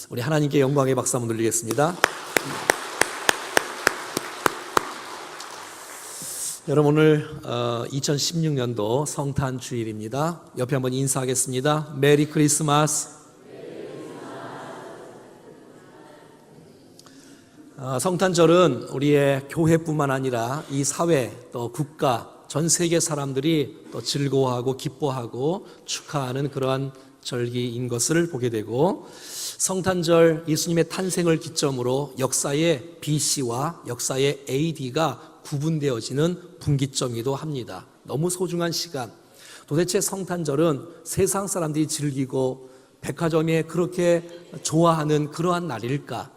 우리 하나님께 영광의 박수 한번 돌리겠습니다. 여러분, 오늘 2016년도 성탄 주일입니다. 옆에 한번 인사하겠습니다. 메리 크리스마스. 성탄절은 우리의 교회뿐만 아니라 이 사회, 또 국가, 전 세계 사람들이 또 즐거워하고 기뻐하고 축하하는 그러한 절기인 것을 보게 되고, 성탄절 예수님의 탄생을 기점으로 역사의 BC와 역사의 AD가 구분되어지는 분기점이기도 합니다. 너무 소중한 시간. 도대체 성탄절은 세상 사람들이 즐기고 백화점에 그렇게 좋아하는 그러한 날일까?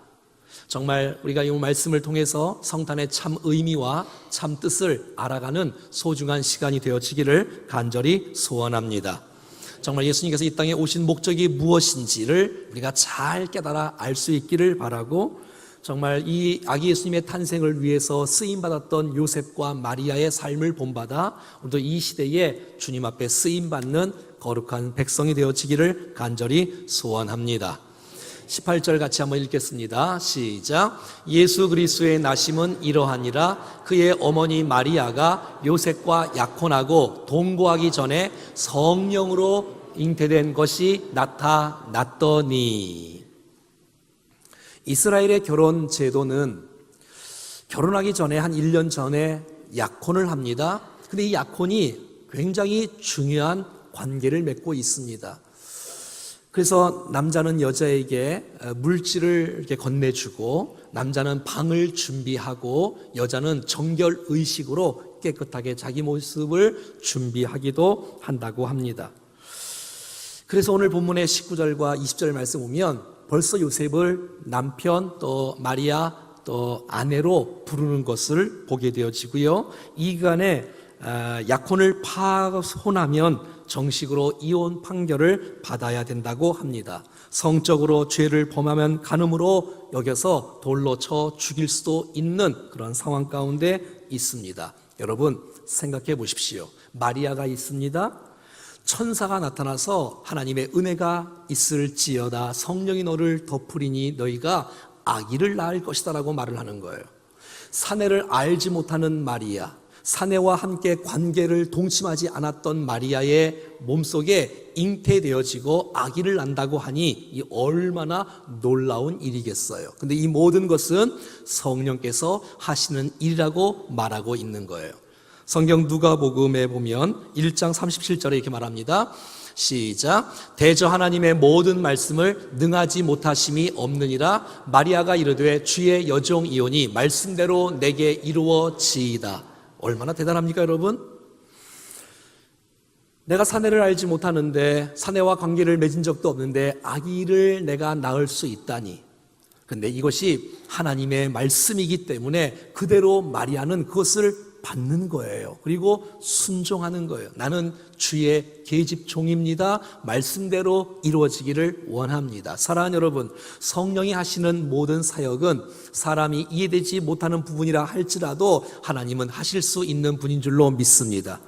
정말 우리가 이 말씀을 통해서 성탄의 참 의미와 참 뜻을 알아가는 소중한 시간이 되어지기를 간절히 소원합니다. 정말 예수님께서 이 땅에 오신 목적이 무엇인지를 우리가 잘 깨달아 알 수 있기를 바라고, 정말 이 아기 예수님의 탄생을 위해서 쓰임받았던 요셉과 마리아의 삶을 본받아 우리도 이 시대에 주님 앞에 쓰임받는 거룩한 백성이 되어지기를 간절히 소원합니다. 18절 같이 한번 읽겠습니다. 시작. 예수 그리스도의 나심은 이러하니라. 그의 어머니 마리아가 요셉과 약혼하고 동거하기 전에 성령으로 잉태된 것이 나타났더니. 이스라엘의 결혼 제도는 결혼하기 전에 한 1년 전에 약혼을 합니다. 근데 이 약혼이 굉장히 중요한 관계를 맺고 있습니다. 그래서 남자는 여자에게 물질을 이렇게 건네주고, 남자는 방을 준비하고, 여자는 정결 의식으로 깨끗하게 자기 모습을 준비하기도 한다고 합니다. 그래서 오늘 본문의 19절과 20절 말씀 보면 벌써 요셉을 남편, 또 마리아, 또 아내로 부르는 것을 보게 되어지고요. 이 기간에 약혼을 파혼하면 정식으로 이혼 판결을 받아야 된다고 합니다. 성적으로 죄를 범하면 간음으로 여겨서 돌로 쳐 죽일 수도 있는 그런 상황 가운데 있습니다. 여러분, 생각해 보십시오. 마리아가 있습니다. 천사가 나타나서 하나님의 은혜가 있을지어다, 성령이 너를 덮으리니 너희가 아기를 낳을 것이다 라고 말을 하는 거예요. 사내를 알지 못하는 마리아, 사내와 함께 관계를 동침하지 않았던 마리아의 몸속에 잉태되어지고 아기를 낳는다고 하니 이 얼마나 놀라운 일이겠어요. 근데 이 모든 것은 성령께서 하시는 일이라고 말하고 있는 거예요. 성경 누가복음에 보면 1장 37절에 이렇게 말합니다. 시작. 대저 하나님의 모든 말씀을 능하지 못하심이 없느니라. 마리아가 이르되 주의 여종이오니 말씀대로 내게 이루어지이다. 얼마나 대단합니까, 여러분? 내가 사내를 알지 못하는데, 사내와 관계를 맺은 적도 없는데 아기를 내가 낳을 수 있다니. 근데 이것이 하나님의 말씀이기 때문에 그대로 마리아는 그것을 받는 거예요. 그리고 순종하는 거예요. 나는 주의 계집 종입니다. 말씀대로 이루어지기를 원합니다. 사랑하는 여러분, 성령이 하시는 모든 사역은 사람이 이해되지 못하는 부분이라 할지라도 하나님은 하실 수 있는 분인 줄로 믿습니다.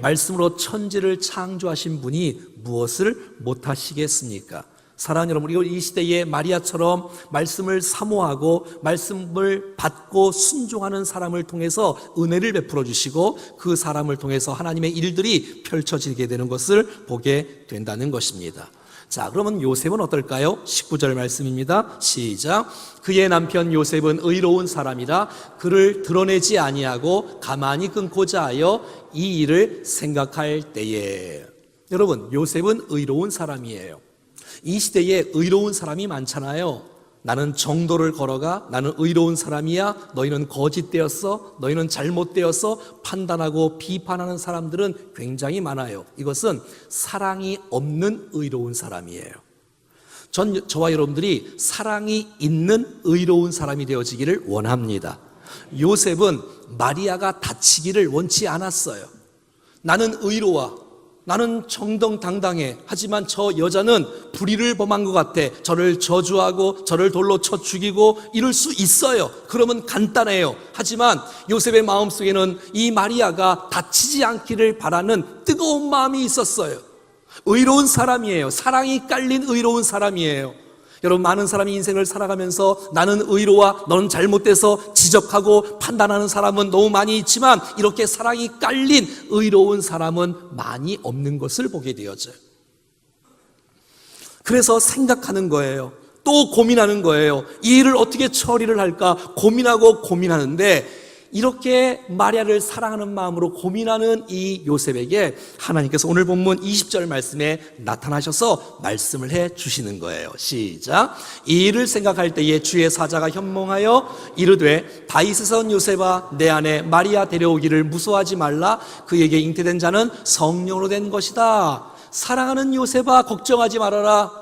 말씀으로 천지를 창조하신 분이 무엇을 못하시겠습니까? 사랑하는 여러분, 우리가 이 시대에 마리아처럼 말씀을 사모하고 말씀을 받고 순종하는 사람을 통해서 은혜를 베풀어 주시고, 그 사람을 통해서 하나님의 일들이 펼쳐지게 되는 것을 보게 된다는 것입니다. 자, 그러면 요셉은 어떨까요? 19절 말씀입니다. 시작. 그의 남편 요셉은 의로운 사람이라 그를 드러내지 아니하고 가만히 끊고자 하여 이 일을 생각할 때에. 여러분, 요셉은 의로운 사람이에요. 이 시대에 의로운 사람이 많잖아요. 나는 정도를 걸어가, 나는 의로운 사람이야, 너희는 거짓되었어, 너희는 잘못되었어 판단하고 비판하는 사람들은 굉장히 많아요. 이것은 사랑이 없는 의로운 사람이에요. 저와 여러분들이 사랑이 있는 의로운 사람이 되어지기를 원합니다. 요셉은 마리아가 다치기를 원치 않았어요. 나는 의로워, 나는 정정당당해. 하지만 저 여자는 불의를 범한 것 같아. 저를 저주하고 저를 돌로 쳐 죽이고 이럴 수 있어요. 그러면 간단해요. 하지만 요셉의 마음속에는 이 마리아가 다치지 않기를 바라는 뜨거운 마음이 있었어요. 의로운 사람이에요. 사랑이 깔린 의로운 사람이에요. 여러분, 많은 사람이 인생을 살아가면서 나는 의로와 너는 잘못돼서 지적하고 판단하는 사람은 너무 많이 있지만 이렇게 사랑이 깔린 의로운 사람은 많이 없는 것을 보게 되어져요. 그래서 생각하는 거예요. 또 고민하는 거예요. 이 일을 어떻게 처리를 할까 고민하고 고민하는데, 이렇게 마리아를 사랑하는 마음으로 고민하는 이 요셉에게 하나님께서 오늘 본문 20절 말씀에 나타나셔서 말씀을 해 주시는 거예요. 시작. 이 일을 생각할 때에 주의 사자가 현몽하여 이르되 다윗에서 온 요셉아 내 아내 마리아 데려오기를 무서워하지 말라. 그에게 잉태된 자는 성령으로 된 것이다. 사랑하는 요셉아 걱정하지 말아라.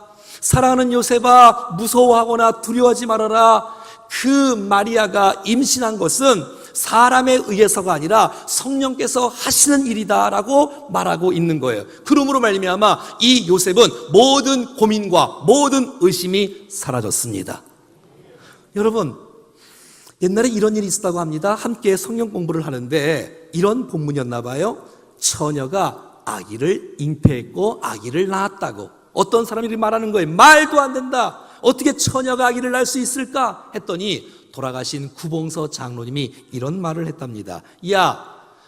사랑하는 요셉아 무서워하거나 두려워하지 말아라. 그 마리아가 임신한 것은 사람에 의해서가 아니라 성령께서 하시는 일이다라고 말하고 있는 거예요. 그러므로 말미암아 이 요셉은 모든 고민과 모든 의심이 사라졌습니다. 여러분, 옛날에 이런 일이 있었다고 합니다. 함께 성경 공부를 하는데 이런 본문이었나 봐요. 처녀가 아기를 잉태했고 아기를 낳았다고. 어떤 사람이 말하는 거예요. 말도 안 된다. 어떻게 처녀가 아기를 낳을 수 있을까 했더니 돌아가신 구봉서 장로님이 이런 말을 했답니다. 야,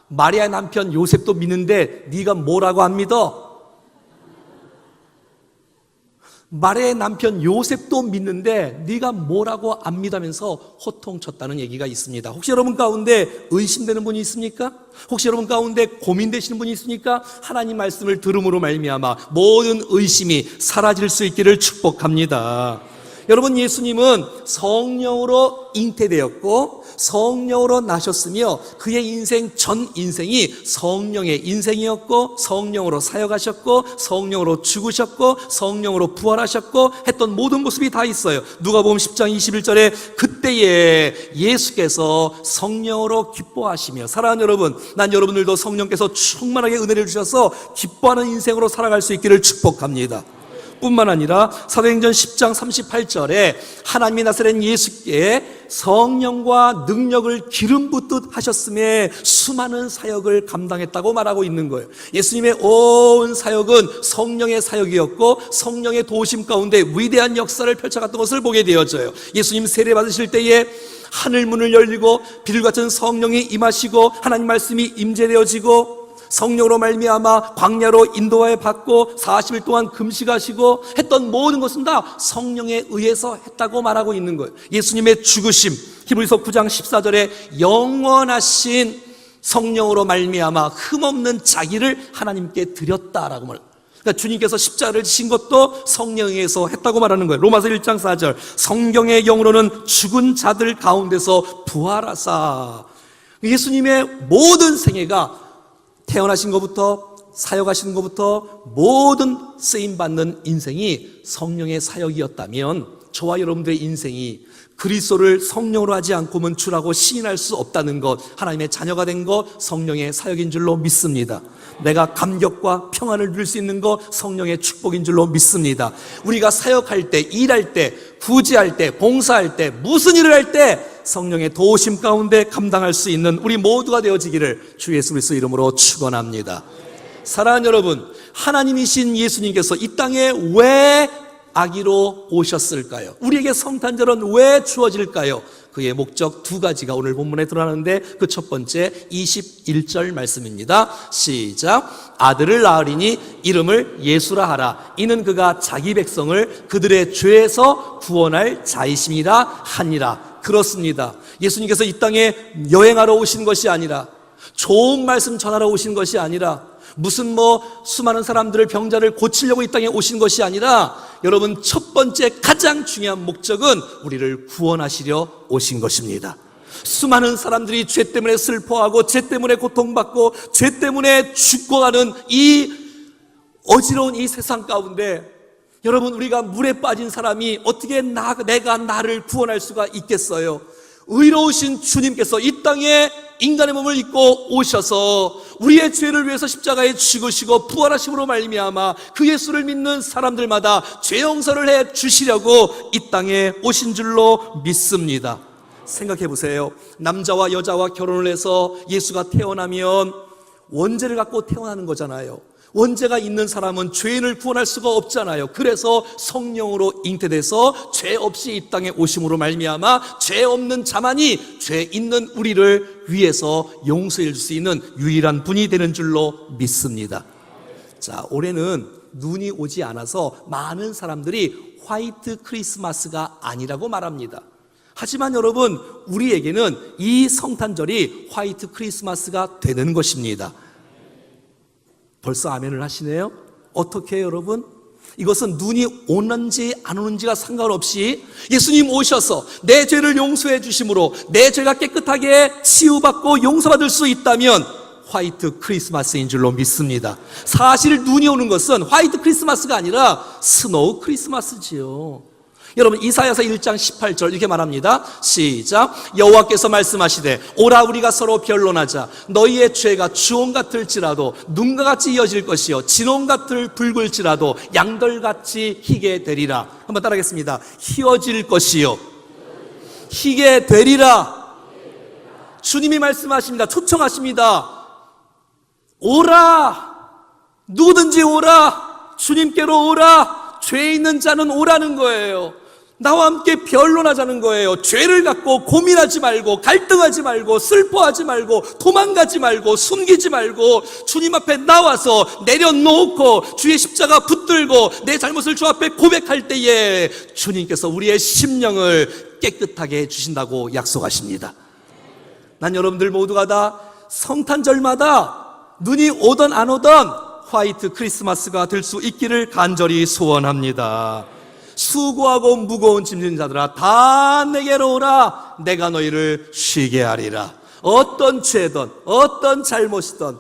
마리아의 남편 요셉도 믿는데 네가 뭐라고 안 믿어? 마리아의 남편 요셉도 믿는데 네가 뭐라고 안 믿으면서 호통쳤다는 얘기가 있습니다. 혹시 여러분 가운데 의심되는 분이 있습니까? 혹시 여러분 가운데 고민되시는 분이 있습니까? 하나님 말씀을 들음으로 말미암아 모든 의심이 사라질 수 있기를 축복합니다. 여러분, 예수님은 성령으로 잉태되었고 성령으로 나셨으며 그의 인생 전 인생이 성령의 인생이었고 성령으로 사역하셨고 성령으로 죽으셨고 성령으로 부활하셨고 했던 모든 모습이 다 있어요. 누가복음 10장 21절에 그때에 예수께서 성령으로 기뻐하시며, 사랑하는 여러분, 난 여러분들도 성령께서 충만하게 은혜를 주셔서 기뻐하는 인생으로 살아갈 수 있기를 축복합니다. 뿐만 아니라 사도행전 10장 38절에 하나님이 나사렛 예수께 성령과 능력을 기름 붓듯 하셨음에 수많은 사역을 감당했다고 말하고 있는 거예요. 예수님의 온 사역은 성령의 사역이었고 성령의 도우심 가운데 위대한 역사를 펼쳐갔던 것을 보게 되어져요. 예수님 세례 받으실 때에 하늘 문을 열리고 비둘 같은 성령이 임하시고 하나님 말씀이 임재되어지고 성령으로 말미암아 광야로 인도하여 받고 40일 동안 금식하시고 했던 모든 것은 다 성령에 의해서 했다고 말하고 있는 거예요. 예수님의 죽으심, 히브리서 9장 14절에 영원하신 성령으로 말미암아 흠없는 자기를 하나님께 드렸다라고 말해요. 그러니까 주님께서 십자가를 지신 것도 성령에 의해서 했다고 말하는 거예요. 로마서 1장 4절 성경의 영으로는 죽은 자들 가운데서 부활하사. 예수님의 모든 생애가 태어나신 것부터 사역하시는 것부터 모든 쓰임받는 인생이 성령의 사역이었다면 저와 여러분들의 인생이 그리스도를 성령으로 하지 않고는 주라고 시인할 수 없다는 것, 하나님의 자녀가 된 것 성령의 사역인 줄로 믿습니다. 내가 감격과 평안을 누릴 수 있는 것 성령의 축복인 줄로 믿습니다. 우리가 사역할 때, 일할 때, 구제할 때, 봉사할 때, 무슨 일을 할 때 성령의 도우심 가운데 감당할 수 있는 우리 모두가 되어지기를 주 예수 그리스도 이름으로 축원합니다. 사랑하는 여러분, 하나님이신 예수님께서 이 땅에 왜 아기로 오셨을까요? 우리에게 성탄절은 왜 주어질까요? 그의 목적 두 가지가 오늘 본문에 드러나는데 그 첫 번째 21절 말씀입니다. 시작. 아들을 낳으리니 이름을 예수라 하라. 이는 그가 자기 백성을 그들의 죄에서 구원할 자이심이라 하니라. 그렇습니다. 예수님께서 이 땅에 여행하러 오신 것이 아니라, 좋은 말씀 전하러 오신 것이 아니라, 무슨 수많은 사람들을 병자를 고치려고 이 땅에 오신 것이 아니라, 여러분 첫 번째 가장 중요한 목적은 우리를 구원하시려 오신 것입니다. 수많은 사람들이 죄 때문에 슬퍼하고 죄 때문에 고통받고 죄 때문에 죽어가는 이 어지러운 이 세상 가운데 여러분, 우리가 물에 빠진 사람이 어떻게 내가 나를 구원할 수가 있겠어요? 의로우신 주님께서 이 땅에 인간의 몸을 입고 오셔서 우리의 죄를 위해서 십자가에 죽으시고 부활하심으로 말미암아 그 예수를 믿는 사람들마다 죄 용서를 해 주시려고 이 땅에 오신 줄로 믿습니다. 생각해 보세요. 남자와 여자와 결혼을 해서 예수가 태어나면 원죄를 갖고 태어나는 거잖아요. 원죄가 있는 사람은 죄인을 구원할 수가 없잖아요. 그래서 성령으로 잉태돼서 죄 없이 이 땅에 오심으로 말미암아 죄 없는 자만이 죄 있는 우리를 위해서 용서해 줄 수 있는 유일한 분이 되는 줄로 믿습니다. 자, 올해는 눈이 오지 않아서 많은 사람들이 화이트 크리스마스가 아니라고 말합니다. 하지만 여러분, 우리에게는 이 성탄절이 화이트 크리스마스가 되는 것입니다. 벌써 아멘을 하시네요. 어떻게 해요, 여러분? 이것은 눈이 오는지 안 오는지가 상관없이 예수님 오셔서 내 죄를 용서해 주심으로 내 죄가 깨끗하게 치유받고 용서받을 수 있다면 화이트 크리스마스인 줄로 믿습니다. 사실 눈이 오는 것은 화이트 크리스마스가 아니라 스노우 크리스마스지요. 여러분, 이사야서 1장 18절 이렇게 말합니다. 시작. 여호와께서 말씀하시되 오라 우리가 서로 변론하자. 너희의 죄가 주홍 같을지라도 눈과 같이 이어질 것이요 진홍 같을 붉을지라도 양털같이 희게 되리라. 한번 따라하겠습니다. 희어질 것이요 희게 되리라. 주님이 말씀하십니다. 초청하십니다. 오라, 누구든지 오라, 주님께로 오라. 죄 있는 자는 오라는 거예요. 나와 함께 변론하자는 거예요. 죄를 갖고 고민하지 말고, 갈등하지 말고, 슬퍼하지 말고, 도망가지 말고, 숨기지 말고 주님 앞에 나와서 내려놓고 주의 십자가 붙들고 내 잘못을 주 앞에 고백할 때에 주님께서 우리의 심령을 깨끗하게 해주신다고 약속하십니다. 난 여러분들 모두가 다 성탄절마다 눈이 오던 안 오던 화이트 크리스마스가 될 수 있기를 간절히 소원합니다. 수고하고 무거운 짐진 자들아 다 내게로 오라. 내가 너희를 쉬게 하리라. 어떤 죄든 어떤 잘못이든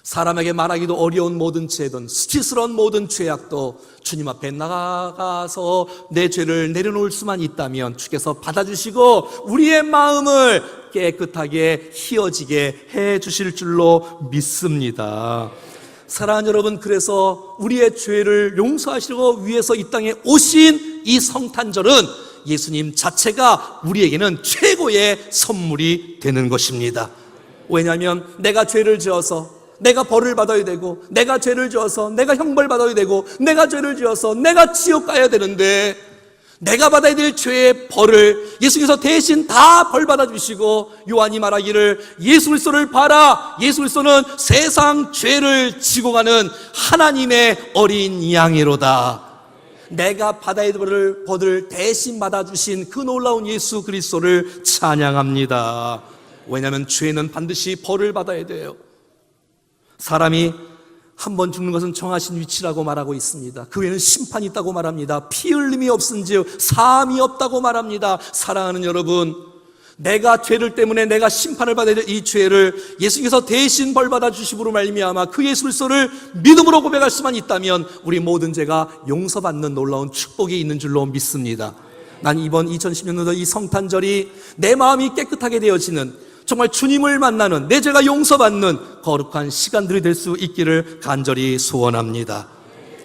사람에게 말하기도 어려운 모든 죄든 수치스러운 모든 죄악도 주님 앞에 나가서 내 죄를 내려놓을 수만 있다면 주께서 받아주시고 우리의 마음을 깨끗하게 희어지게 해 주실 줄로 믿습니다. 사랑하는 여러분, 그래서 우리의 죄를 용서하시려고 위해서 이 땅에 오신 이 성탄절은 예수님 자체가 우리에게는 최고의 선물이 되는 것입니다. 왜냐하면 내가 죄를 지어서 내가 벌을 받아야 되고, 내가 죄를 지어서 내가 형벌 받아야 되고, 내가 죄를 지어서 내가 지옥 가야 되는데 내가 받아야 될 죄의 벌을 예수께서 대신 다 벌 받아주시고, 요한이 말하기를 예수 그리스도를 봐라. 예수 그리스도는 세상 죄를 지고 가는 하나님의 어린 양이로다. 내가 받아야 될 벌을 대신 받아주신 그 놀라운 예수 그리스도를 찬양합니다. 왜냐하면 죄는 반드시 벌을 받아야 돼요. 사람이 한 번 죽는 것은 정하신 위치라고 말하고 있습니다. 그 외에는 심판이 있다고 말합니다. 피 흘림이 없은즉 사함이 없다고 말합니다. 사랑하는 여러분, 내가 죄를 때문에 내가 심판을 받아야 될 이 죄를 예수께서 대신 벌받아 주심으로 말미암아 그 예수 그리스도를 믿음으로 고백할 수만 있다면 우리 모든 죄가 용서받는 놀라운 축복이 있는 줄로 믿습니다. 난 이번 2016년도 이 성탄절이 내 마음이 깨끗하게 되어지는, 정말 주님을 만나는, 내 죄가 용서받는 거룩한 시간들이 될 수 있기를 간절히 소원합니다.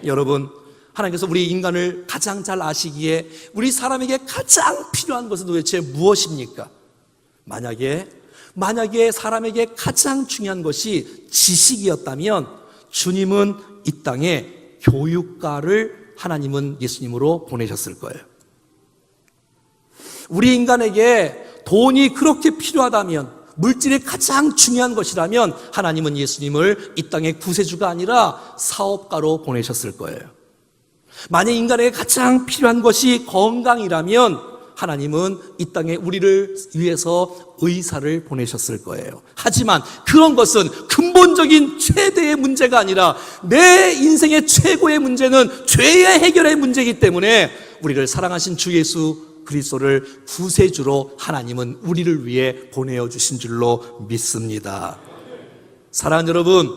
여러분, 하나님께서 우리 인간을 가장 잘 아시기에 우리 사람에게 가장 필요한 것은 도대체 무엇입니까? 만약에 사람에게 가장 중요한 것이 지식이었다면 주님은 이 땅에 교육가를 하나님은 예수님으로 보내셨을 거예요. 우리 인간에게 돈이 그렇게 필요하다면, 물질이 가장 중요한 것이라면 하나님은 예수님을 이 땅의 구세주가 아니라 사업가로 보내셨을 거예요. 만약 인간에게 가장 필요한 것이 건강이라면 하나님은 이 땅에 우리를 위해서 의사를 보내셨을 거예요. 하지만 그런 것은 근본적인 최대의 문제가 아니라 내 인생의 최고의 문제는 죄의 해결의 문제이기 때문에 우리를 사랑하신 주 예수 그리스도를 구세주로 하나님은 우리를 위해 보내어 주신 줄로 믿습니다. 사랑하는 여러분,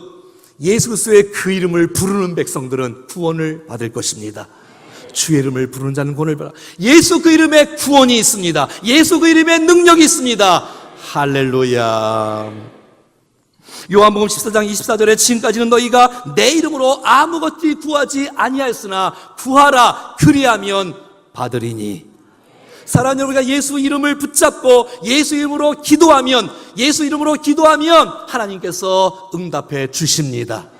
예수 그리스도의 그 이름을 부르는 백성들은 구원을 받을 것입니다. 주의 이름을 부르는 자는 구원을 받아. 예수 그 이름에 구원이 있습니다. 예수 그 이름에 능력이 있습니다. 할렐루야. 요한복음 14장 24절에 지금까지는 너희가 내 이름으로 아무것도 구하지 아니하였으나 구하라 그리하면 받으리니. 사랑하는 여러분, 우리가 예수 이름을 붙잡고 예수 이름으로 기도하면 하나님께서 응답해 주십니다.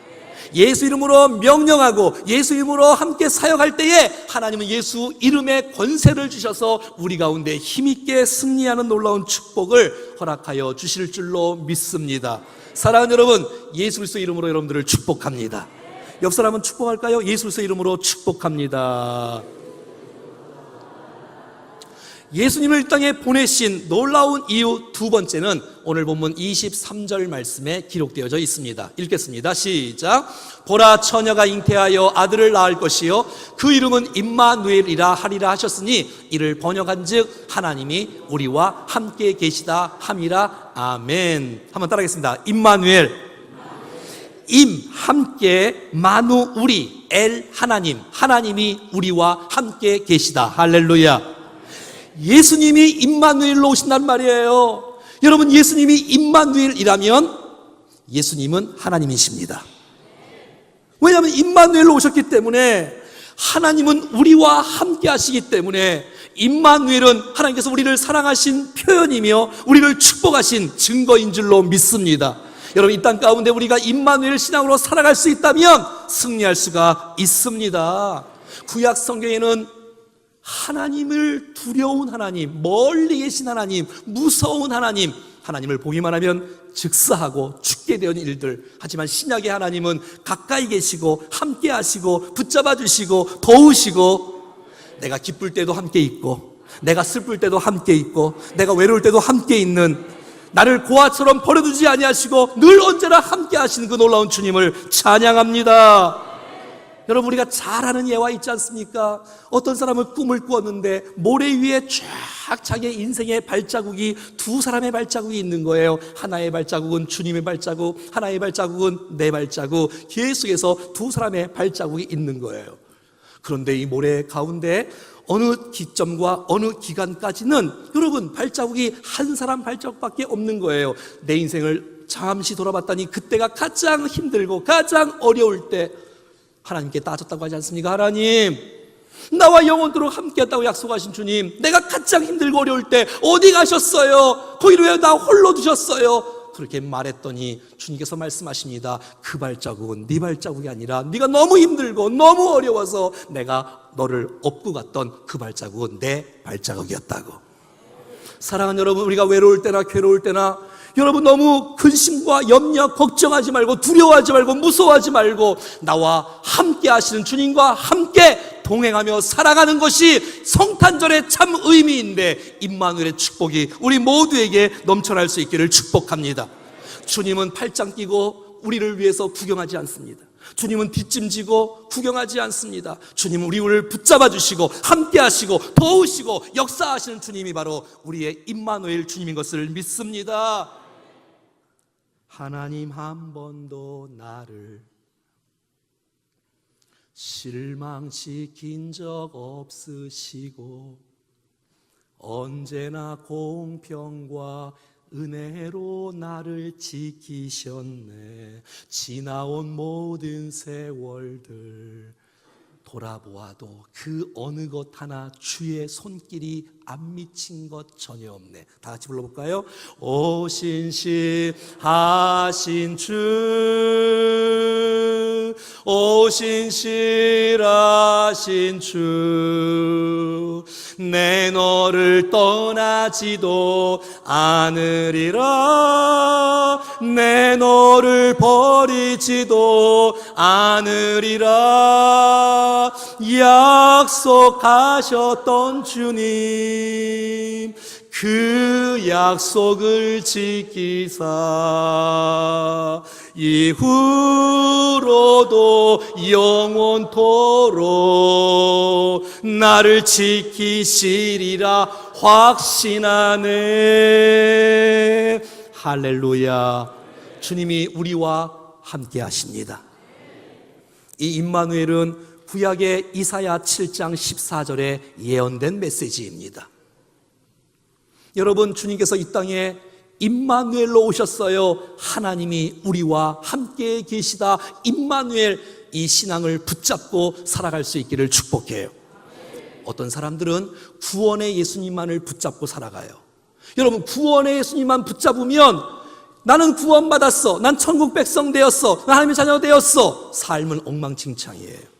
예수 이름으로 명령하고 예수 이름으로 함께 사역할 때에 하나님은 예수 이름의 권세를 주셔서 우리 가운데 힘있게 승리하는 놀라운 축복을 허락하여 주실 줄로 믿습니다. 사랑하는 여러분, 예수 그리스도 이름으로 여러분들을 축복합니다. 옆 사람은 축복할까요? 예수 그리스도 이름으로 축복합니다. 예수님을 이 땅에 보내신 놀라운 이유 두 번째는 오늘 본문 23절 말씀에 기록되어져 있습니다. 읽겠습니다. 시작. 보라, 처녀가 잉태하여 아들을 낳을 것이요 그 이름은 임마누엘이라 하리라 하셨으니 이를 번역한즉 하나님이 우리와 함께 계시다 함이라. 아멘. 한번 따라하겠습니다. 임마누엘. 임 함께, 마누 우리, 엘 하나님, 하나님이 우리와 함께 계시다. 할렐루야. 예수님이 임마누엘로 오신단 말이에요. 여러분, 예수님이 임마누엘이라면 예수님은 하나님이십니다. 왜냐하면 임마누엘로 오셨기 때문에, 하나님은 우리와 함께 하시기 때문에 임마누엘은 하나님께서 우리를 사랑하신 표현이며 우리를 축복하신 증거인 줄로 믿습니다. 여러분, 이 땅 가운데 우리가 임마누엘 신앙으로 살아갈 수 있다면 승리할 수가 있습니다. 구약 성경에는 하나님을 두려운 하나님, 멀리 계신 하나님, 무서운 하나님, 하나님을 보기만 하면 즉사하고 죽게 되는 일들. 하지만 신약의 하나님은 가까이 계시고 함께 하시고 붙잡아 주시고 도우시고, 내가 기쁠 때도 함께 있고 내가 슬플 때도 함께 있고 내가 외로울 때도 함께 있는, 나를 고아처럼 버려두지 아니하시고 늘 언제나 함께 하시는 그 놀라운 주님을 찬양합니다. 여러분, 우리가 잘 아는 예화 있지 않습니까? 어떤 사람은 꿈을 꾸었는데 모래 위에 쫙 자기의 인생의 발자국이, 두 사람의 발자국이 있는 거예요. 하나의 발자국은 주님의 발자국, 하나의 발자국은 내 발자국, 계속해서 두 사람의 발자국이 있는 거예요. 그런데 이 모래 가운데 어느 기점과 어느 기간까지는 여러분 발자국이 한 사람 발자국밖에 없는 거예요. 내 인생을 잠시 돌아봤더니 그때가 가장 힘들고 가장 어려울 때 하나님께 따졌다고 하지 않습니까? 하나님, 나와 영원토록 함께했다고 약속하신 주님, 내가 가장 힘들고 어려울 때 어디 가셨어요? 거기를 왜 나 홀로 두셨어요? 그렇게 말했더니 주님께서 말씀하십니다. 그 발자국은 네 발자국이 아니라 네가 너무 힘들고 너무 어려워서 내가 너를 업고 갔던 그 발자국은 내 발자국이었다고. 사랑하는 여러분, 우리가 외로울 때나 괴로울 때나 여러분 너무 근심과 염려, 걱정하지 말고 두려워하지 말고 무서워하지 말고 나와 함께 하시는 주님과 함께 동행하며 살아가는 것이 성탄절의 참 의미인데, 임마누엘의 축복이 우리 모두에게 넘쳐날 수 있기를 축복합니다. 주님은 팔짱 끼고 우리를 위해서 구경하지 않습니다. 주님은 뒷짐지고 구경하지 않습니다. 주님은 우리를 붙잡아 주시고 함께 하시고 도우시고 역사하시는 주님이 바로 우리의 임마누엘 주님인 것을 믿습니다. 하나님 한 번도 나를 실망시킨 적 없으시고 언제나 공평과 은혜로 나를 지키셨네. 지나온 모든 세월들 돌아보아도 그 어느 것 하나 주의 손길이 안 미친 것 전혀 없네. 다 같이 불러볼까요? 오신실하신 주, 오신실하신 주, 내 너를 떠나지도 않으리라, 내 너를 버리지도 않으리라. 약속하셨던 주님, 그 약속을 지키사 이후로도 영원토록 나를 지키시리라 확신하네. 할렐루야. 주님이 우리와 함께 하십니다. 이 임마누엘은 구약의 이사야 7장 14절에 예언된 메시지입니다. 여러분, 주님께서 이 땅에 임마누엘로 오셨어요. 하나님이 우리와 함께 계시다. 임마누엘, 이 신앙을 붙잡고 살아갈 수 있기를 축복해요. 어떤 사람들은 구원의 예수님만을 붙잡고 살아가요. 여러분, 구원의 예수님만 붙잡으면 나는 구원받았어. 난 천국 백성 되었어. 난 하나님의 자녀 되었어. 삶은 엉망진창이에요.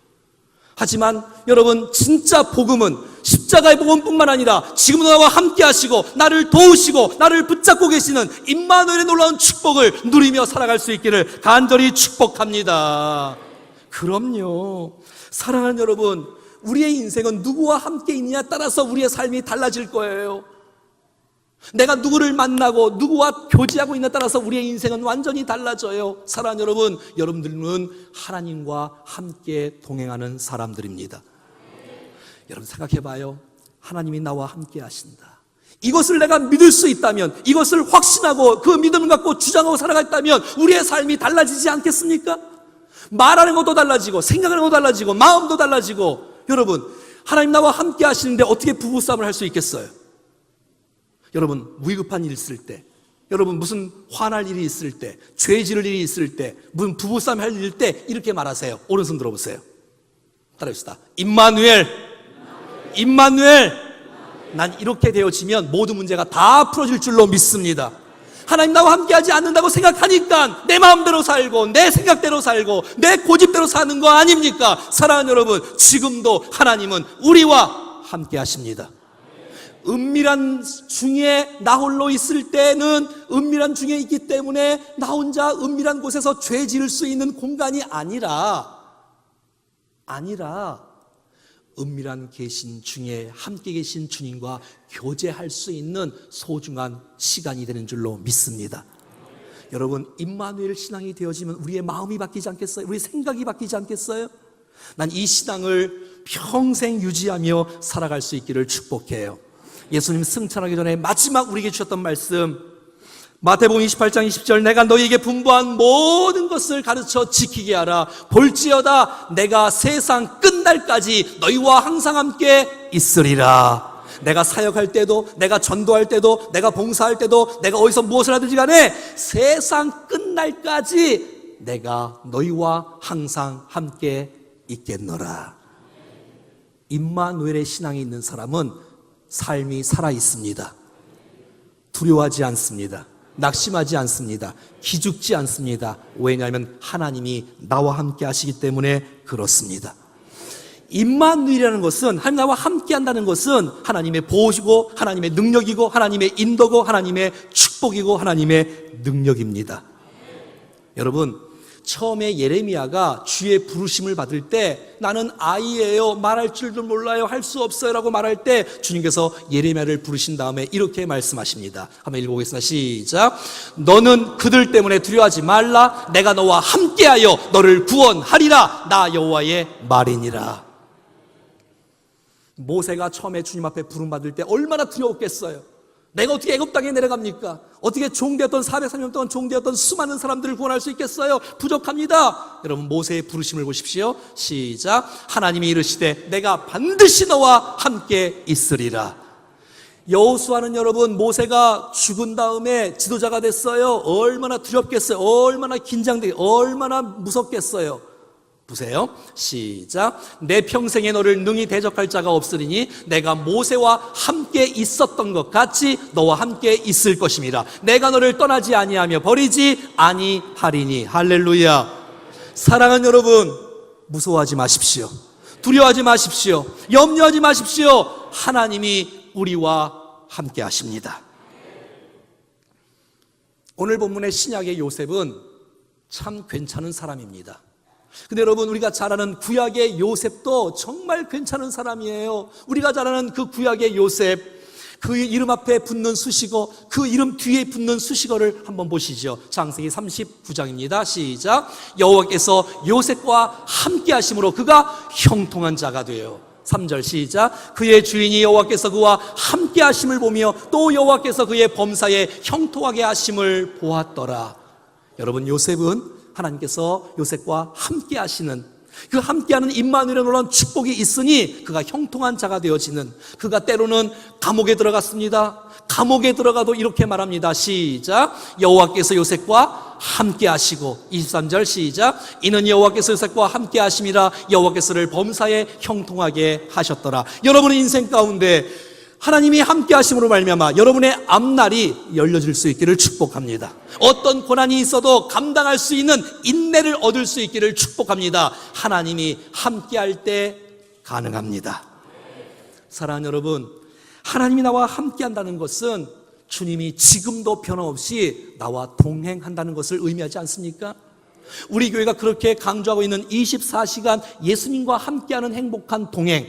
하지만 여러분, 진짜 복음은 십자가의 복음뿐만 아니라 지금도 나와 함께 하시고 나를 도우시고 나를 붙잡고 계시는 임마누엘의 놀라운 축복을 누리며 살아갈 수 있기를 간절히 축복합니다. 그럼요. 사랑하는 여러분, 우리의 인생은 누구와 함께 있느냐에 따라서 우리의 삶이 달라질 거예요. 내가 누구를 만나고 누구와 교제하고 있느냐에 따라서 우리의 인생은 완전히 달라져요. 사랑하는 여러분, 여러분들은 하나님과 함께 동행하는 사람들입니다. 여러분 생각해봐요. 하나님이 나와 함께 하신다. 이것을 내가 믿을 수 있다면, 이것을 확신하고 그 믿음을 갖고 주장하고 살아갔다면 우리의 삶이 달라지지 않겠습니까? 말하는 것도 달라지고 생각하는 것도 달라지고 마음도 달라지고. 여러분, 하나님 나와 함께 하시는데 어떻게 부부싸움을 할 수 있겠어요? 여러분, 위급한 일이 있을 때, 여러분 무슨 화날 일이 있을 때, 죄 지을 일이 있을 때, 무슨 부부싸움 할 일일 때 이렇게 말하세요. 오른손 들어보세요. 따라합시다. 임마누엘, 임마누엘. 난 이렇게 되어지면 모든 문제가 다 풀어질 줄로 믿습니다. 하나님 나와 함께하지 않는다고 생각하니까 내 마음대로 살고 내 생각대로 살고 내 고집대로 사는 거 아닙니까? 사랑하는 여러분, 지금도 하나님은 우리와 함께 하십니다. 은밀한 중에 나 홀로 있을 때는 은밀한 중에 있기 때문에 나 혼자 은밀한 곳에서 죄 지을 수 있는 공간이 아니라 은밀한 계신 중에 함께 계신 주님과 교제할 수 있는 소중한 시간이 되는 줄로 믿습니다. 여러분, 임마누엘 신앙이 되어지면 우리의 마음이 바뀌지 않겠어요? 우리의 생각이 바뀌지 않겠어요? 난 이 신앙을 평생 유지하며 살아갈 수 있기를 축복해요. 예수님 승천하기 전에 마지막 우리에게 주셨던 말씀, 마태복음 28장 20절, 내가 너희에게 분부한 모든 것을 가르쳐 지키게 하라. 볼지어다 내가 세상 끝날까지 너희와 항상 함께 있으리라. 내가 사역할 때도, 내가 전도할 때도, 내가 봉사할 때도, 내가 어디서 무엇을 하든지 간에 세상 끝날까지 내가 너희와 항상 함께 있겠노라. 임마누엘의 신앙이 있는 사람은 삶이 살아있습니다. 두려워하지 않습니다. 낙심하지 않습니다. 기죽지 않습니다. 왜냐하면 하나님이 나와 함께 하시기 때문에 그렇습니다. 임마누엘이라는 것은, 하나님 나와 함께 한다는 것은 하나님의 보호시고 하나님의 능력이고 하나님의 인도고 하나님의 축복이고 하나님의 능력입니다. 여러분, 처음에 예레미야가 주의 부르심을 받을 때 나는 아이예요, 말할 줄도 몰라요, 할 수 없어요 라고 말할 때 주님께서 예레미야를 부르신 다음에 이렇게 말씀하십니다. 한번 읽어보겠습니다. 시작. 너는 그들 때문에 두려워하지 말라. 내가 너와 함께하여 너를 구원하리라. 나 여호와의 말이니라. 모세가 처음에 주님 앞에 부름받을 때 얼마나 두려웠겠어요. 내가 어떻게 애굽 땅에 내려갑니까? 어떻게 종되었던 430년 동안 종되었던 수많은 사람들을 구원할 수 있겠어요? 부족합니다. 여러분, 모세의 부르심을 보십시오. 시작. 하나님이 이르시되 내가 반드시 너와 함께 있으리라. 여호수아는 여러분, 모세가 죽은 다음에 지도자가 됐어요. 얼마나 두렵겠어요? 얼마나 긴장되고 얼마나 무섭겠어요? 보세요. 시작. 내 평생에 너를 능히 대적할 자가 없으리니 내가 모세와 함께 있었던 것 같이 너와 함께 있을 것임이라. 내가 너를 떠나지 아니하며 버리지 아니하리니. 할렐루야. 사랑하는 여러분, 무서워하지 마십시오. 두려워하지 마십시오. 염려하지 마십시오. 하나님이 우리와 함께 하십니다. 오늘 본문의 신약의 요셉은 참 괜찮은 사람입니다. 근데 여러분, 우리가 잘 아는 구약의 요셉도 정말 괜찮은 사람이에요. 우리가 잘 아는 그 구약의 요셉, 그 이름 앞에 붙는 수식어, 그 이름 뒤에 붙는 수식어를 한번 보시죠. 창세기 39장입니다. 시작. 여호와께서 요셉과 함께 하심으로 그가 형통한 자가 되어. 3절 시작. 그의 주인이 여호와께서 그와 함께 하심을 보며 또 여호와께서 그의 범사에 형통하게 하심을 보았더라. 여러분, 요셉은 하나님께서 요셉과 함께 하시는, 그 함께하는 임마누엘의 놀라운 축복이 있으니 그가 형통한 자가 되어지는, 그가 때로는 감옥에 들어갔습니다. 감옥에 들어가도 이렇게 말합니다. 시작. 여호와께서 요셉과 함께 하시고. 23절 시작. 이는 여호와께서 요셉과 함께 하심이라. 여호와께서를 범사에 형통하게 하셨더라. 여러분의 인생 가운데 하나님이 함께 하심으로 말미암아 여러분의 앞날이 열려질 수 있기를 축복합니다. 어떤 고난이 있어도 감당할 수 있는 인내를 얻을 수 있기를 축복합니다. 하나님이 함께 할 때 가능합니다. 사랑하는 여러분, 하나님이 나와 함께 한다는 것은 주님이 지금도 변함없이 나와 동행한다는 것을 의미하지 않습니까? 우리 교회가 그렇게 강조하고 있는 24시간 예수님과 함께하는 행복한 동행.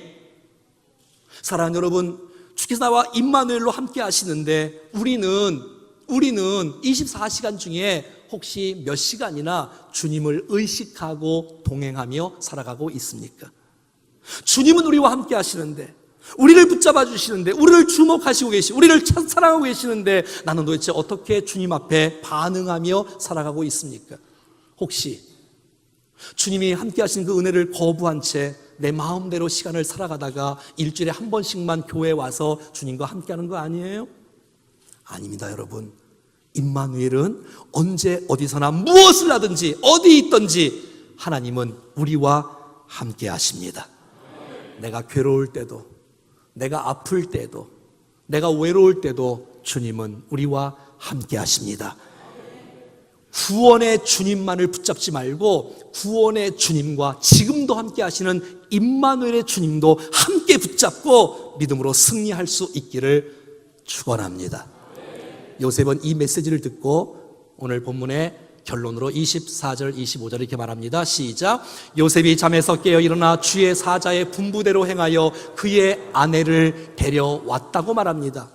사랑하는 여러분, 주께서 나와 임마누엘로 함께 하시는데 우리는 24시간 중에 혹시 몇 시간이나 주님을 의식하고 동행하며 살아가고 있습니까? 주님은 우리와 함께 하시는데, 우리를 붙잡아 주시는데, 우리를 주목하시고 계시고 우리를 사랑하고 계시는데 나는 도대체 어떻게 주님 앞에 반응하며 살아가고 있습니까? 혹시 주님이 함께 하신 그 은혜를 거부한 채 내 마음대로 시간을 살아가다가 일주일에 한 번씩만 교회에 와서 주님과 함께하는 거 아니에요? 아닙니다, 여러분. 임마누엘은 언제 어디서나 무엇을 하든지 어디 있든지 하나님은 우리와 함께 하십니다. 내가 괴로울 때도, 내가 아플 때도, 내가 외로울 때도 주님은 우리와 함께 하십니다. 구원의 주님만을 붙잡지 말고 구원의 주님과 지금도 함께 하시는 임마누엘의 주님도 함께 붙잡고 믿음으로 승리할 수 있기를 축원합니다. 요셉은 이 메시지를 듣고 오늘 본문의 결론으로 24절 25절 이렇게 말합니다. 시작. 요셉이 잠에서 깨어 일어나 주의 사자의 분부대로 행하여 그의 아내를 데려왔다고 말합니다.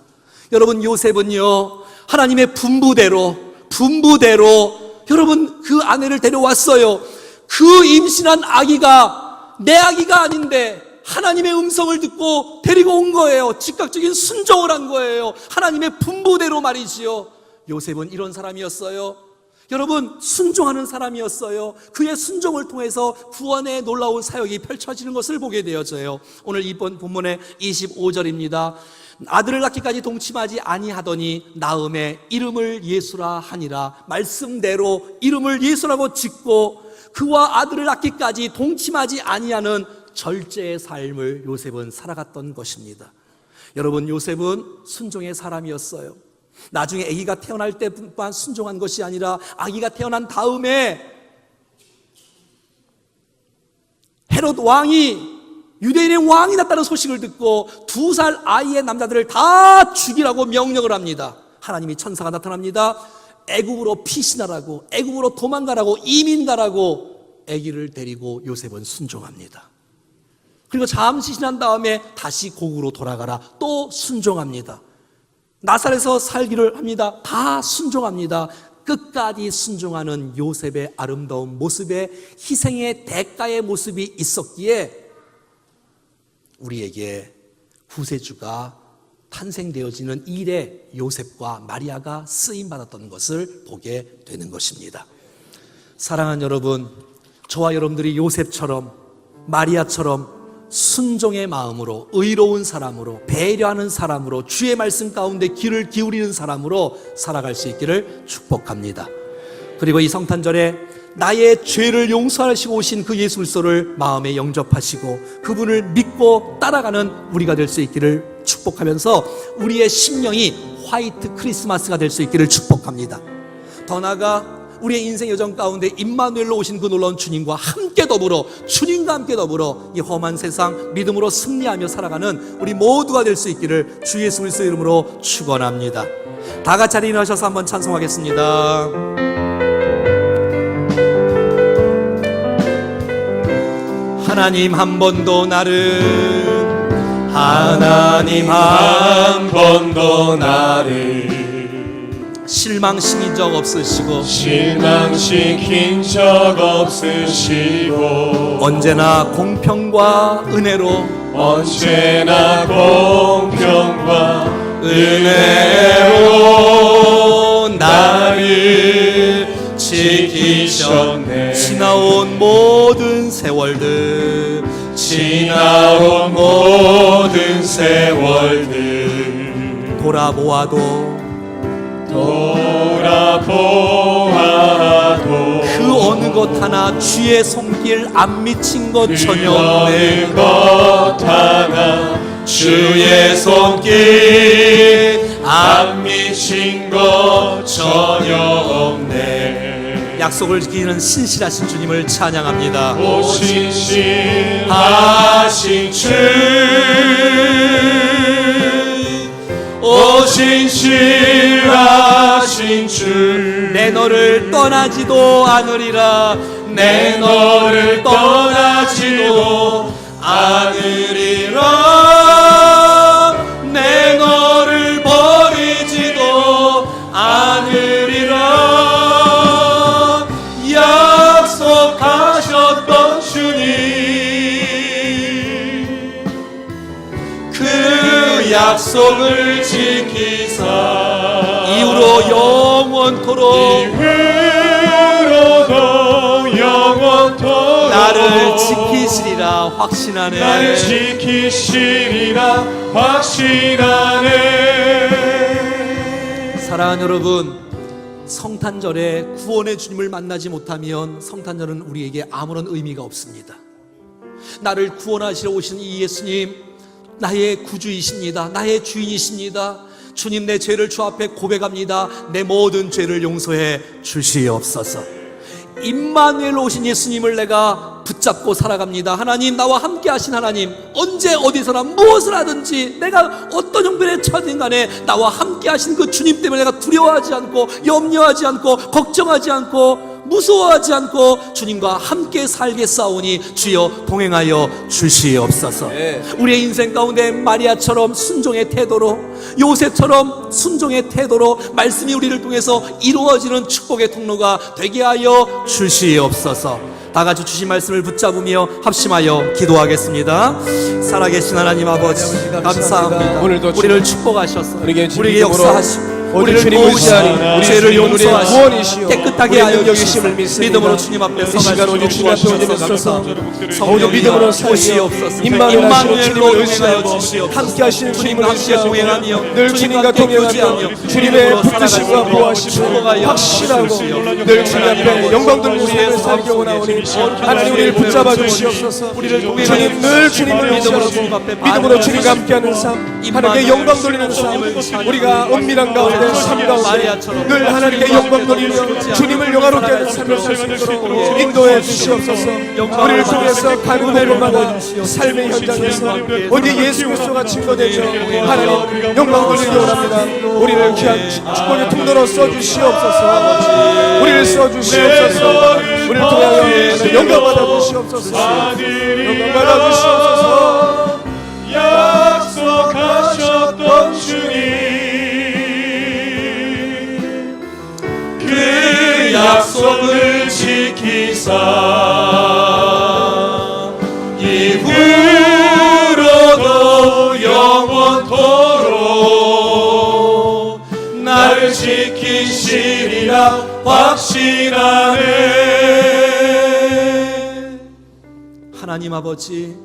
여러분, 요셉은요 하나님의 분부대로 여러분 그 아내를 데려왔어요. 그 임신한 아기가 내 아기가 아닌데 하나님의 음성을 듣고 데리고 온 거예요. 즉각적인 순종을 한 거예요. 하나님의 분부대로 말이지요. 요셉은 이런 사람이었어요. 여러분, 순종하는 사람이었어요. 그의 순종을 통해서 구원의 놀라운 사역이 펼쳐지는 것을 보게 되어져요. 오늘 이번 본문의 25절입니다. 아들을 낳기까지 동침하지 아니하더니 나음에 이름을 예수라 하니라. 말씀대로 이름을 예수라고 짓고 그와 아들을 낳기까지 동침하지 아니하는 절제의 삶을 요셉은 살아갔던 것입니다. 여러분, 요셉은 순종의 사람이었어요. 나중에 아기가 태어날 때만 순종한 것이 아니라 아기가 태어난 다음에 헤롯 왕이 유대인의 왕이 났다는 소식을 듣고 2살 아이의 남자들을 다 죽이라고 명령을 합니다. 하나님이 천사가 나타납니다. 애국으로 피신하라고, 애국으로 도망가라고, 이민 가라고 아기를 데리고 요셉은 순종합니다. 그리고 잠시 지난 다음에 다시 고국으로 돌아가라, 또 순종합니다. 나사렛에서 살기를 합니다. 다 순종합니다. 끝까지 순종하는 요셉의 아름다운 모습에 희생의 대가의 모습이 있었기에 우리에게 구세주가 탄생되어지는 일에 요셉과 마리아가 쓰임받았던 것을 보게 되는 것입니다. 사랑하는 여러분, 저와 여러분들이 요셉처럼 마리아처럼 순종의 마음으로, 의로운 사람으로, 배려하는 사람으로, 주의 말씀 가운데 귀를 기울이는 사람으로 살아갈 수 있기를 축복합니다. 그리고 이 성탄절에 나의 죄를 용서하시고 오신 그 예수 그리스도를 마음에 영접하시고 그분을 믿고 따라가는 우리가 될 수 있기를 축복하면서 우리의 심령이 화이트 크리스마스가 될 수 있기를 축복합니다. 더 나아가 우리의 인생 여정 가운데 임마누엘로 오신 그 놀라운 주님과 함께 더불어, 주님과 함께 더불어 이 험한 세상 믿음으로 승리하며 살아가는 우리 모두가 될 수 있기를 주 예수 그리스도의 이름으로 축원합니다. 다 같이 일어나셔서 한번 찬송하겠습니다. 하나님 한 번도 나를 실망시킨 적 없으시고 언제나 공평과 은혜로 나를 지키셨네. 지나온 모든 세월들 돌아보아도 그 어느 것 하나 주의 손길 안 미친 것 전혀 없네. 주의 손길 안 미친 것 전혀 없네. 약속을 지키는 신실하신 주님을 찬양합니다. 오 신실하신 주, 오 신실하신 주, 내 너를 떠나지도 않으리라. 내 너를 떠나지도 않으리라. 내 너를 버리지도 않으리라. 약속하셨던 주님, 그 약속을 지키사 이후로 영원토록 나를 지키시리라 확신하네. 나를 지키시리라 확신하네. 사랑하는 여러분, 성탄절에 구원의 주님을 만나지 못하면 성탄절은 우리에게 아무런 의미가 없습니다. 나를 구원하시러 오신 이 예수님, 나의 구주이십니다. 나의 주인이십니다. 주님, 내 죄를 주 앞에 고백합니다. 내 모든 죄를 용서해 주시옵소서. 임마누엘 오신 예수님을 내가 붙잡고 살아갑니다. 하나님, 나와 함께 하신 하나님, 언제 어디서나 무엇을 하든지 내가 어떤 형편에 처하든 간에 나와 함께 하신 그 주님 때문에 내가 두려워하지 않고 염려하지 않고 걱정하지 않고 무서워하지 않고 주님과 함께 살겠사오니 주여 동행하여 주시옵소서. 우리의 인생 가운데 마리아처럼 순종의 태도로, 요셉처럼 순종의 태도로 말씀이 우리를 통해서 이루어지는 축복의 통로가 되게 하여 주시옵소서. 다 같이 주신 말씀을 붙잡으며 합심하여 기도하겠습니다. 살아계신 하나님 아버지, 감사합니다. 오늘도 우리를 축복하셔서 우리에게 우리에게 역사하시고 우리를 주님 도우시니 의지하니 죄를 용서하시고 구원이시오. 깨끗하게 하여 우리의 주시고 영이심을 믿습니다. 믿음으로 주님 앞에 이 시간 오늘 주님 앞에 올려드려서 성령이 믿음으로 오시옵소서. 임마누엘 하시는 주님을 임마누엘로 의지하고 동행하여 주시옵소서. 함께 하시는 주님을 주님과 함께 의지하고 동행하며 늘 주님과 동행하며 주님의 붙드심과 보호하심을 확신하고 늘 주님 앞에 영광 돌리는 삶을 살기 원하오니 하나님 우리를 붙잡아 주시옵소서. 주님 늘 주님을 의지하고 믿음으로 주님과 함께하는 삶, 하나님께 영광 돌리는 삶, 우리가 은밀한 가운데 삶 가운데 늘 하나님께 영광 돌리며 주님을 영화롭게 하는 삶을 살 수 있도록 인도해 주시옵소서. 우리를 통해서 가는 곳마다 삶의 현장에서 어디 예수 그리스도가 증거되죠. 하나님 영광 돌리기 원합니다. 우리를 귀한 축복의 통로로 써주시옵소서. 우리를 써주시옵소서. 우리를 통하여 영광 받아주시옵소서. 영광 받아주시옵소서. 약속하셨던 주님, 그 약속을 지키사 이후로도 영원토록 나를 지키시리라 확신하네. 하나님 아버지,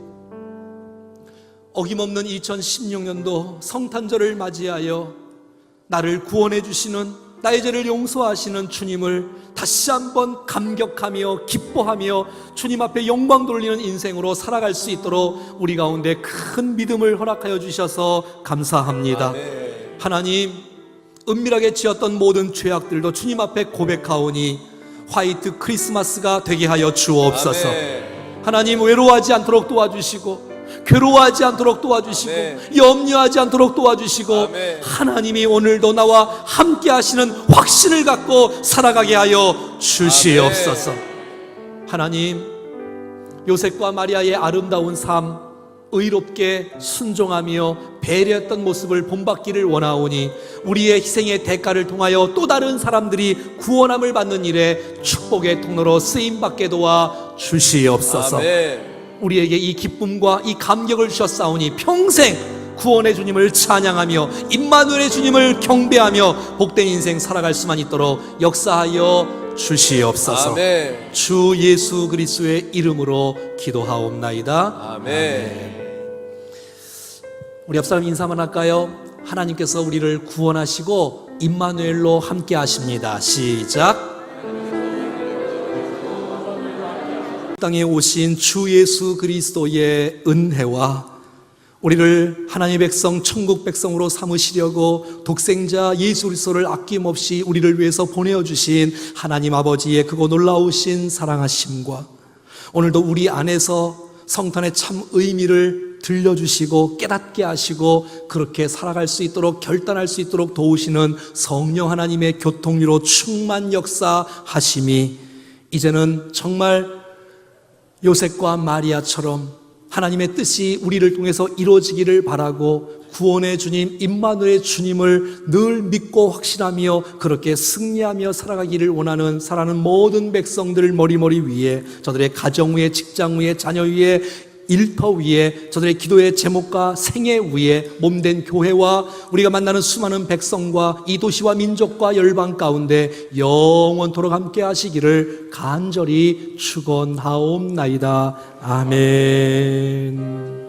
어김없는 2016년도 성탄절을 맞이하여 나를 구원해 주시는, 나의 죄를 용서하시는 주님을 다시 한번 감격하며 기뻐하며 주님 앞에 영광 돌리는 인생으로 살아갈 수 있도록 우리 가운데 큰 믿음을 허락하여 주셔서 감사합니다. 하나님, 은밀하게 지었던 모든 죄악들도 주님 앞에 고백하오니 화이트 크리스마스가 되게 하여 주옵소서. 하나님, 외로워하지 않도록 도와주시고 괴로워하지 않도록 도와주시고 염려하지 않도록 도와주시고 하나님이 오늘도 나와 함께 하시는 확신을 갖고 살아가게 하여 주시옵소서. 하나님, 요셉과 마리아의 아름다운 삶, 의롭게 순종하며 배려했던 모습을 본받기를 원하오니 우리의 희생의 대가를 통하여 또 다른 사람들이 구원함을 받는 일에 축복의 통로로 쓰임받게 도와 주시옵소서. 우리에게 이 기쁨과 이 감격을 주셨사오니 평생 구원의 주님을 찬양하며 임마누엘의 주님을 경배하며 복된 인생 살아갈 수만 있도록 역사하여 주시옵소서. 주 예수 그리스도의 이름으로 기도하옵나이다. 아멘. 우리 옆사람 인사만 할까요? 하나님께서 우리를 구원하시고 임마누엘로 함께 하십니다. 시작. 땅에 오신 주 예수 그리스도의 은혜와 우리를 하나님의 백성, 천국 백성으로 삼으시려고 독생자 예수 그리스도를 아낌없이 우리를 위해서 보내어주신 하나님 아버지의 그거 놀라우신 사랑하심과 오늘도 우리 안에서 성탄의 참 의미를 들려주시고 깨닫게 하시고 그렇게 살아갈 수 있도록 결단할 수 있도록 도우시는 성령 하나님의 교통리로 충만 역사하심이 이제는 정말 요셉과 마리아처럼 하나님의 뜻이 우리를 통해서 이루어지기를 바라고 구원의 주님, 임마누엘의 주님을 늘 믿고 확신하며 그렇게 승리하며 살아가기를 원하는 사랑하는 모든 백성들 머리머리 위에 저들의 가정 위에 직장 위에 자녀 위에 일터 위에 저들의 기도의 제목과 생애 위에 몸된 교회와 우리가 만나는 수많은 백성과 이 도시와 민족과 열방 가운데 영원토록 함께 하시기를 간절히 축원하옵나이다. 아멘.